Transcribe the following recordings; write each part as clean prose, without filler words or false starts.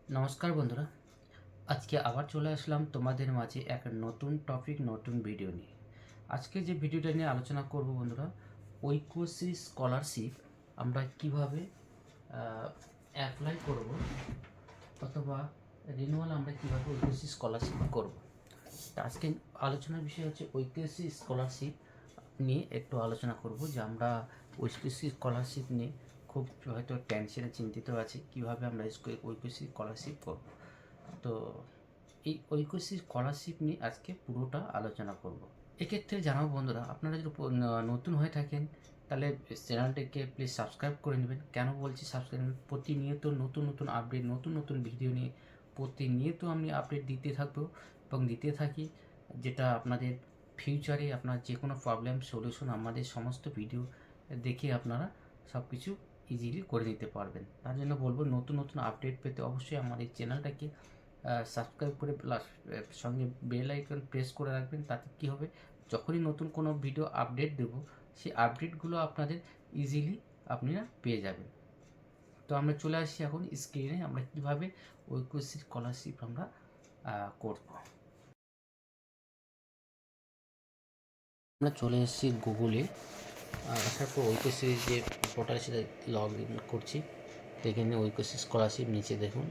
নমস্কার বন্ধুরা, আজকে আবার চলে আসলাম তোমাদের মাঝে এক নতুন টপিক, নতুন ভিডিও নিয়ে। আজকে যে ভিডিওটা নিয়ে আলোচনা করব বন্ধুরা, ঐক্যশ্রী স্কলারশিপ আমরা কিভাবে অ্যাপ্লাই করব, অথবা রিনিউয়াল আমরা কিভাবে ঐক্যশ্রী স্কলারশিপ করব। আজকে আলোচনার বিষয় হচ্ছে ঐক্যশ্রী স্কলারশিপ নিয়ে একটু আলোচনা করব, যে আমরা ঐক্যশ্রী স্কলারশিপ নিয়ে খুব হয়তো টেনশনে চিন্তিত আছি, কীভাবে আমরা ঐক্যশ্রী স্কলারশিপ করব। তো এই ঐক্যশ্রী স্কলারশিপ নিয়ে আজকে পুরোটা আলোচনা করব। এক্ষেত্রে জানাবো বন্ধুরা, আপনারা যদি নতুন হয়ে থাকেন তাহলে চ্যানেলটিকে প্লিজ সাবস্ক্রাইব করে নেবেন। কেন বলছি সাবস্ক্রাইব? প্রতিনিয়ত নতুন নতুন আপডেট, নতুন নতুন ভিডিও নিয়ে প্রতিনিয়ত আমি আপডেট দিতে থাকবো এবং দিতে থাকি, যেটা আপনাদের ফিউচারে আপনার যে কোনো প্রবলেম সলিউশন আমাদের সমস্ত ভিডিও দেখে আপনারা সব কিছু ইজিলি করে নিতে পারবেন। তার জন্য বলবো, নতুন নতুন আপডেট পেতে অবশ্যই আমাদের চ্যানেলটাকে সাবস্ক্রাইব করে প্লাস সঙ্গে বেল আইকন প্রেস করে রাখবেন। তাতে কী হবে, যখনই নতুন কোনো ভিডিও আপডেট দেব, সেই আপডেটগুলো আপনাদের ইজিলি আপনারা পেয়ে যাবেন। তো আমরা চলে আসি এখন স্ক্রিনে, আমরা কীভাবে ঐক্যশ্রী স্কলারশিপ আমরা করব। আমরা চলে এসেছি গুগলে, আসার পর ঐক্যশ্রীর যে পোর্টাল সেটা লগ ইন করছি। এখানে ঐক্যশ্রী স্কলারশিপ নিচে দেখুন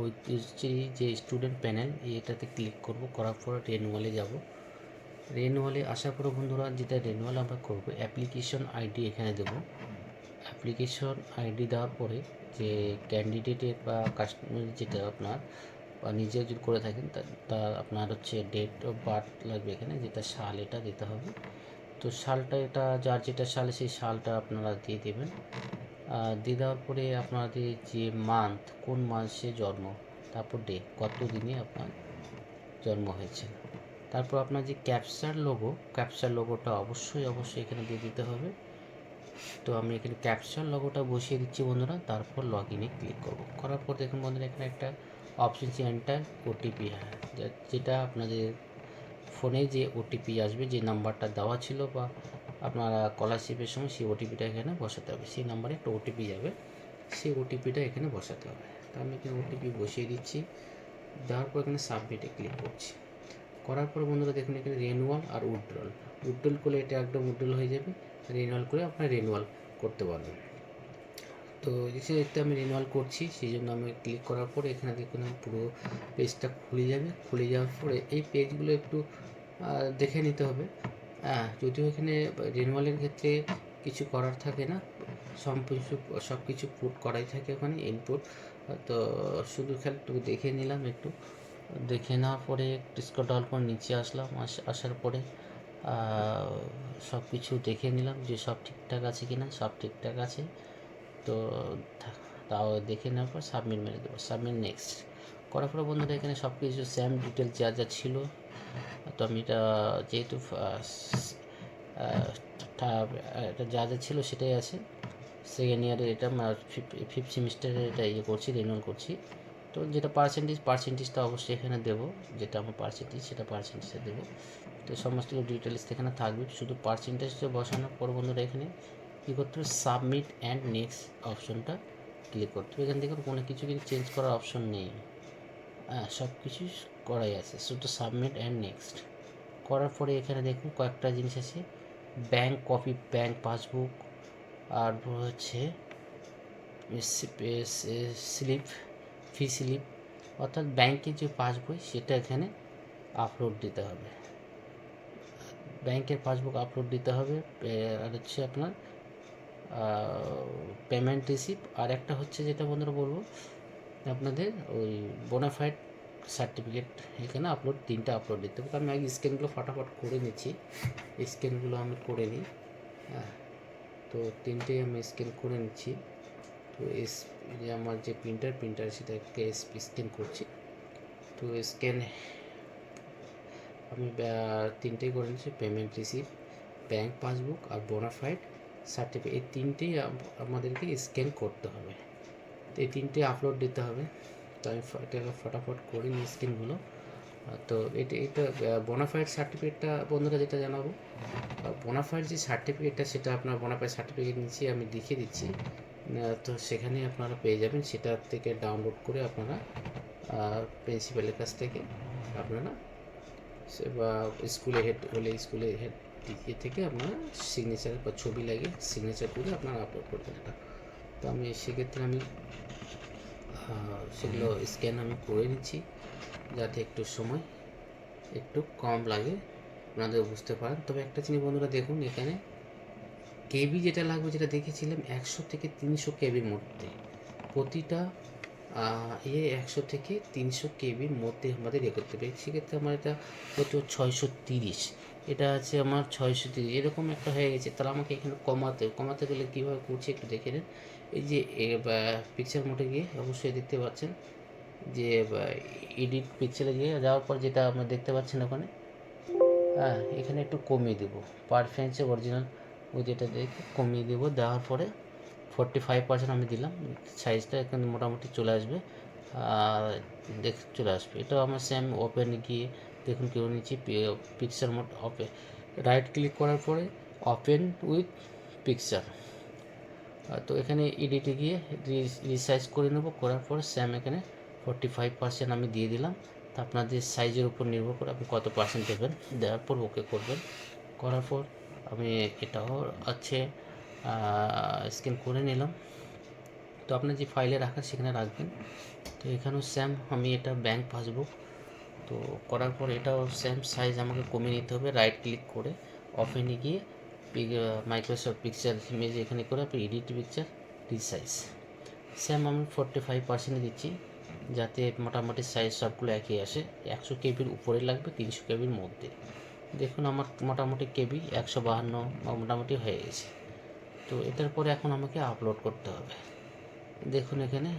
ঐক্যশ্রী যে স্টুডেন্ট প্যানেল, এটাতে ক্লিক করব। করার পর রেনুয়ালে যাব। রেনুয়ালে আসার পর বন্ধুরা, যেটা রেনুয়াল আমরা করব, অ্যাপ্লিকেশন আইডি এখানে দেব। অ্যাপ্লিকেশন আইডি দেওয়ার পরে যে ক্যান্ডিডেটের বা কাস্টমার যেটা আপনার বা নিজে যদি করে থাকেন তার আপনার হচ্ছে ডেট অফ বার্থ লাগবে এখানে, যেটা সাল এটা দিতে হবে। তো সালটা এটা যার যেটা সালে সেই সালটা আপনারা দিয়ে দেবেন। দিয়ে দেওয়ার পরে আপনাদের যে মান্থ, কোন মাসে জন্ম, তারপর ডে, কত দিনে আপনার জন্ম হয়েছে। তারপর আপনার যে ক্যাপচার লোগোটা অবশ্যই এখানে দিয়ে দিতে হবে। তো আমি এখানে ক্যাপচার লোগোটা বসিয়ে দিচ্ছি বন্ধুরা। তারপর লগ ইনে ক্লিক করব। করার পর দেখুন বন্ধুরা, এখানে একটা অপশন এন্টার ওটিপি, যেটা আপনাদের ফোনে যে ওটিপি আসবে, যে নাম্বারটা দেওয়া ছিল বা আপনারা স্কলারশিপের সময়, সেই ওটিপিটা এখানে বসাতে হবে। সেই নাম্বারে একটা ওটিপি যাবে, সেই ওটিপিটা এখানে বসাতে হবে। তো আমি এখানে ওটিপি বসিয়ে দিচ্ছি। দেওয়ার পর এখানে সাবমিটে ক্লিক করছি। করার পর বন্ধুরা দেখুন, এখানে রেনুয়াল আর উইথড্রল করলে এটা একদম উইথড্রল হয়ে যাবে। রেনুয়াল করে আপনারা রেনুয়াল করতে পারবেন। তো যেহেতু আমি রেনুয়াল করছি, সেই জন্য আমি ক্লিক করার পরে এখানে দেখুন পুরো পেজটা খুলে যাবে। খুলে যাওয়ার পরে এই পেজগুলো একটু দেখে নিতে হবে। যদিও এখানে রেনুয়ালের ক্ষেত্রে কিছু করার থাকে না, সব কিছু পুট করাই থাকে ওখানে ইনপুট। তো শুধু খালি একটু দেখে নিলাম, একটু দেখে নেওয়ার পরে স্ক্রল ডাউন করে নিচে আসলাম। আসার পরে সব কিছু দেখে নিলাম যে সব ঠিকঠাক আছে কি না। সব ঠিকঠাক আছে, তো তাও দেখে নেওয়ার পর সাবমিট মেরে দেবো। সাবমিট নেক্সট করার পর বন্ধুরা, এখানে সব কিছু সেম ডিটেলস যা যা ছিল। তো আমি এটা যেহেতু এটা যা যা ছিল সেটাই আছে। সেকেন্ড ইয়ারে এটা ফিফথ সেমিস্টারে এটা করছি, রিনিউয়াল করছি। তো যেটা পার্সেন্টেজটা অবশ্যই এখানে দেবো, যেটা আমার পার্সেন্টেজ সেটা পার্সেন্টেজে দেবো। তো সমস্ত ডিটেলস এখানে থাকবে। শুধু পার্সেন্টেজটা বসানোর পর বন্ধুরা, এখানে কী করতে হবে, সাবমিট অ্যান্ড নেক্সট অপশনটা ক্লিক করতে হবে। এখান থেকে কোনো কিছু কিন্তু চেঞ্জ করার অপশন নেই, সব কিছু করাই আছে, শুধু সাবমিট অ্যান্ড নেক্সট করার পরে এখানে দেখুন কয়েকটা জিনিস আছে। ব্যাংক কপি, ব্যাংক পাসবুক, আর হচ্ছে স্লিপ, ফি স্লিপ, অর্থাৎ ব্যাংকের যে পাসবই সেটা এখানে আপলোড দিতে হবে। ব্যাংকের পাসবুক আপলোড দিতে হবে। আর হচ্ছে আপনার পেমেন্ট রিসিপ্ট, আর একটা হচ্ছে যেটা বন্ধুরা বলবো, আপনাদের ওই বোনাফাইড সার্টিফিকেট এখানে আপলোড, তিনটা আপলোড দিতে হবে। আমি আগে স্ক্যানগুলো ফটাফট করে নিচ্ছি, স্ক্যানগুলো আমি করে নিই। হ্যাঁ, তো তিনটেই আমি স্ক্যান করে নিচ্ছি। তো যে আমার যে প্রিন্টার সেটাকে স্ক্যান করছি। তো স্ক্যান আমি তিনটেই করে নিচ্ছি, পেমেন্ট রিসিপ্ট, ব্যাংক পাসবুক আর বোনাফাইড সার্টিফিকেট। এই তিনটেই আমাদেরকে স্ক্যান করতে হবে। তো এই তিনটে আপলোড দিতে হবে। তো আমি এটাকে ফটাফট করে নিই স্ক্যানগুলো। তো এটা বোনাফাইড সার্টিফিকেটটা বন্ধুরা যেটা জানাবো, বোনাফাইড যে সার্টিফিকেটটা, সেটা আপনার বোনাফাইড সার্টিফিকেট নিচে আমি দেখিয়ে দিচ্ছি তো সেখানে আপনারা পেয়ে যাবেন, সেটা থেকে ডাউনলোড করে আপনারা প্রিন্সিপালের কাছ থেকে আপনারা বা স্কুলে হেড হলে স্কুলের হেড থেকে আপনারা সিগনেচার বা ছবি লাগিয়ে সিগনেচার করে আপনারা আপলোড করবেন এটা। তো আমি সেক্ষেত্রে আমি সেগুলো স্ক্যান আমি করে নিচ্ছি, যাতে একটু সময় একটু কম লাগে, আপনাদের বুঝতে পারেন। তবে একটা জিনিস বন্ধুরা দেখুন, এখানে কেবি যেটা লাগবে, যেটা দেখেছিলাম 100 থেকে 300 কেবির মধ্যে, প্রতিটা 100 থেকে 300 কেবির মধ্যে আমাদের ইয়ে করতে হবে। সেক্ষেত্রে আমার এটা হতো 630, এটা আছে আমার 630, এরকম একটা হয়ে গেছে। তাহলে আমাকে এখানে কমাতে গেলে কীভাবে করছি একটু দেখে নিন। এই যে পিকচার মোডে গিয়ে অবশ্যই দেখতে পাচ্ছেন যে এডিট পিকচারে গিয়ে যাওয়ার পর যেটা আমরা দেখতে পাচ্ছেন ওখানে, হ্যাঁ, এখানে একটু কমিয়ে দেবো, পারফেন্সে অরিজিনাল ওই যেটা দেখে কমিয়ে দেবো। দেওয়ার পরে 45% আমি দিলাম, সাইজটা এখানে মোটামুটি চলে আসবে, চলে আসবে। এটাও আমার সেম ওপেনে গিয়ে দেখুন কেউ নিচ্ছি picture mode open, right click করার পরে ওপেন উইথ পিকচার। তো এখানে এডিটে গিয়ে রিসাইজ করে নেব, করার পর সেম এখানে 45% আমি দিয়ে দিলাম। তো আপনাদের সাইজের উপর নির্ভর করে আপনি কত পার্সেন্ট দেবেন, দেওয়ার পর ওকে করবেন। করার পর আমি এটাও আছে স্ক্যান করে নিলাম। তো আপনার যে ফাইলে রাখার সেখানে রাখবেন। তো এখানেও সেম আমি এটা ব্যাংক পাসবুক, তো করার পর এটাও সেম সাইজ আমাকে কমিয়ে নিতে হবে, রাইট ক্লিক করে ওপেনে গিয়ে মাইক্রোসফট পিকচার ইমেজ এখানে করে আপনি এডিট পিকচার রিসাইজ, সেম আমি 45% দিচ্ছি, যাতে মোটামুটি সাইজ সবগুলো একই আসে। 100 কেবির উপরে লাগবে, 300 কেবির মধ্যে। দেখুন আমার মোটামুটি কেবি 152 মোটামুটি হয়ে গেছে। তো এটার পরে এখন আমাকে আপলোড করতে হবে। দেখুন এখানে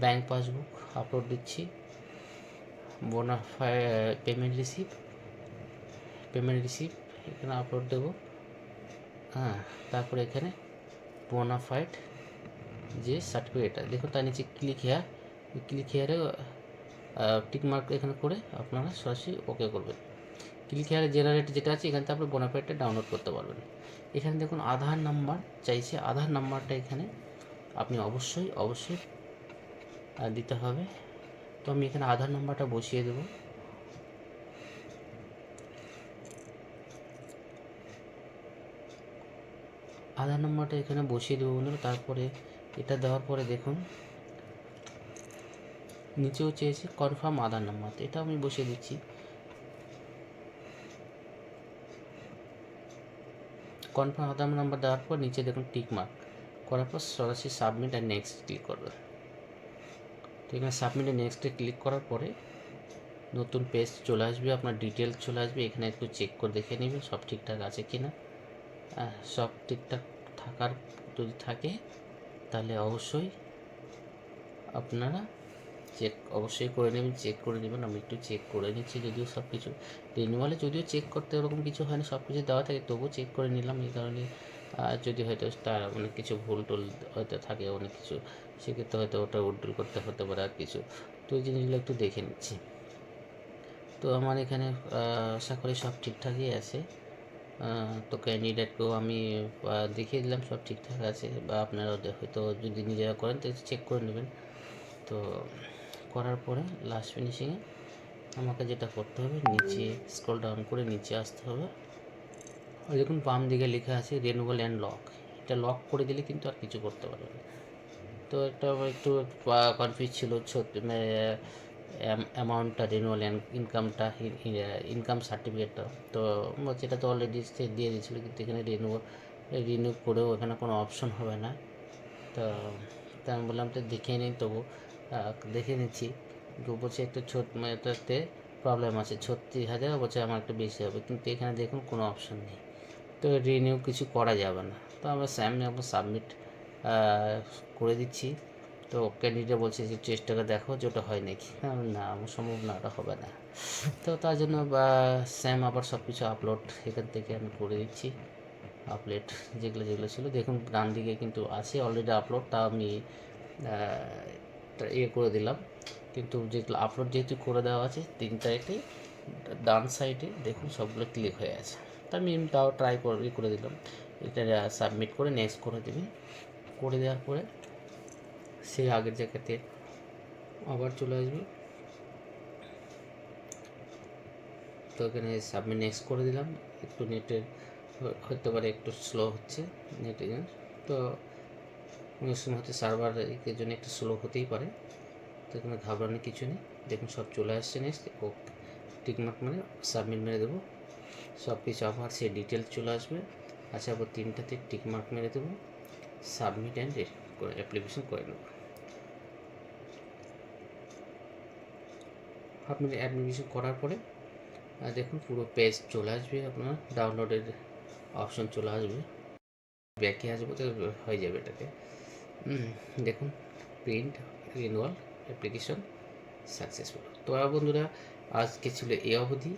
ব্যাংক পাসবুক আপলোড দিচ্ছি, বোনাফাইড পেমেন্ট রিসিপ্ট এখানে আপলোড দেবো। হ্যাঁ, তারপরে এখানে বোনাফাইড যে সার্টিফিকেটটা দেখুন, তার নিচে ক্লিক হেয়ারে টিক মার্ক এখানে করে আপনারা সরাসরি ওকে করবেন। ক্লিক হেয়ারে জেনারেট যেটা আছে, এখান থেকে আপনি বোনাফাইডটা ডাউনলোড করতে পারবেন। এখানে দেখুন আধার নাম্বার চাইছে, আধার নাম্বারটা এখানে আপনি অবশ্যই দিতে হবে। তো আমি এখানে আধার নাম্বারটা বসিয়ে দেবো। আধার নাম্বারটা এখানে বসিয়ে দেবো বন্ধুরা। তারপরে এটা দেওয়ার পরে দেখুন নিচেও চেয়েছে কনফার্ম আধার নাম্বার, তো এটা আমি বসিয়ে দিচ্ছি। কনফার্ম আধার নাম্বার দেওয়ার পর নিচে দেখুন টিক মার্ক করার পর সরাসরি সাবমিট আর নেক্সট ক্লিক করবেন। তো এখানে সাবমিট আর নেক্সটে ক্লিক করার পরে নতুন পেজ চলে আসবে, আপনার ডিটেলস চলে আসবে। এখানে একটু চেক করে দেখে নেবেন সব ঠিকঠাক আছে কি না। সব ঠিকঠাক থাকার যদি থাকে তাহলে অবশ্যই আপনারা অবশ্যই করে নেবেন, চেক করে নেবেন। আমি একটু চেক করে নিচ্ছি, যদিও সব কিছু রিনিউয়ালে যদিও চেক করতে ওরকম কিছু হয় না, সব কিছু দেওয়া থাকে, তবুও চেক করে নিলাম। এই কারণে যদি হয়তো তার অনেক কিছু ভুল টুল হয়তো থাকে অনেক কিছু, সেক্ষেত্রে হয়তো ওটা উড্ডুল করতে হতে পারে আর কিছু, তো ওই জিনিসগুলো একটু দেখে নিচ্ছি। তো আমার এখানে আশা করি সব ঠিকঠাকই আছে। তো ক্যান্ডিডেটকেও আমি দেখিয়ে দিলাম সব ঠিকঠাক আছে, বা আপনারা হয়তো যদি নিজেরা করেন তো চেক করে নেবেন। তো করার পরে লাস্ট ফিনিশিংয়ে আমাকে যেটা করতে হবে, নিচে স্ক্রল ডাউন করে নিচে আসতে হবে। ওই দেখুন বাম দিকে লেখা আছে রিনিউয়াল অ্যান্ড লক, এটা লক করে দিলে কিন্তু আর কিছু করতে পারবে না। তো একটা একটু কনফিউজ ছিল অ্যামাউন্টটা, রিনিউয়াল ইনকামটা, ইনকাম সার্টিফিকেটটা, তো সেটা তো অলরেডি দিয়ে দিয়েছিলো, কিন্তু এখানে রিনিউ করেও এখানে কোনো অপশন হবে না। তো আমি বললাম তো দেখে নিই, তবু দেখে নিচ্ছি। বলছে একটু এটাতে প্রবলেম আছে, 36,000 বলছে আমার একটু বেশি হবে, কিন্তু এখানে দেখুন কোনো অপশন নেই, তো রিনিউ কিছু করা যাবে না। তো আমরা সামনে একবার সাবমিট করে দিচ্ছি। তো ক্যান্ডিডেট বলছে যে চেষ্টাটা দেখো যে ওটা হয় নাকি, না আমার সম্ভব না, ওটা হবে না। তো তার জন্য স্যাম আবার সব কিছু আপলোড এখান থেকে আমি করে দিচ্ছি। আপলোড যেগুলো ছিল দেখুন ডান দিকে কিন্তু আছে অলরেডি আপলোড, তা আমি করে দিলাম। কিন্তু যেগুলো আপলোড যেহেতু করে দেওয়া আছে 3 তারিখে, ডান সাইডে দেখুন সবগুলো ক্লিক হয়ে আছে। তা আমি তাও ট্রাই করে দিলাম, এটা সাবমিট করে নেক্সট করে দেবেন। করে দেওয়ার পরে সেই আগের জায়গাতে আবার চলে আসবে। তো এখানে সাবমিট নেক্সট করে দিলাম। একটু নেটের হতে পারে একটু স্লো হচ্ছে নেটের, তো অনেক সময় হচ্ছে সার্ভারের জন্য একটু স্লো হতেই পারে। তো এখানে ঘাবড়ানোর কিছু নেই। দেখুন সব চলে আসছে। নেক্সট ও টিকমার্ক মানে সাবমিট মেরে দেবো। সব কিছু আবার সেই ডিটেলস চলে আসবে। আচ্ছা, আবার 3টাতে টিকমার্ক মেরে দেবো, সাবমিট অ্যান্ড করে অ্যাপ্লিকেশন করে নেব। আপনি অ্যাপ্লিকেশন করার পরে দেখুন পুরো পেজ চলে আসবে, আপনার ডাউনলোডের অপশন চলে আসবে। ব্যাকে আসবো তো হয়ে যাবে এটাতে। দেখুন প্রিন্ট রিনিউয়াল অ্যাপ্লিকেশন সাকসেসফুল। তো বন্ধুরা, আজকে ছিল এই অবধি।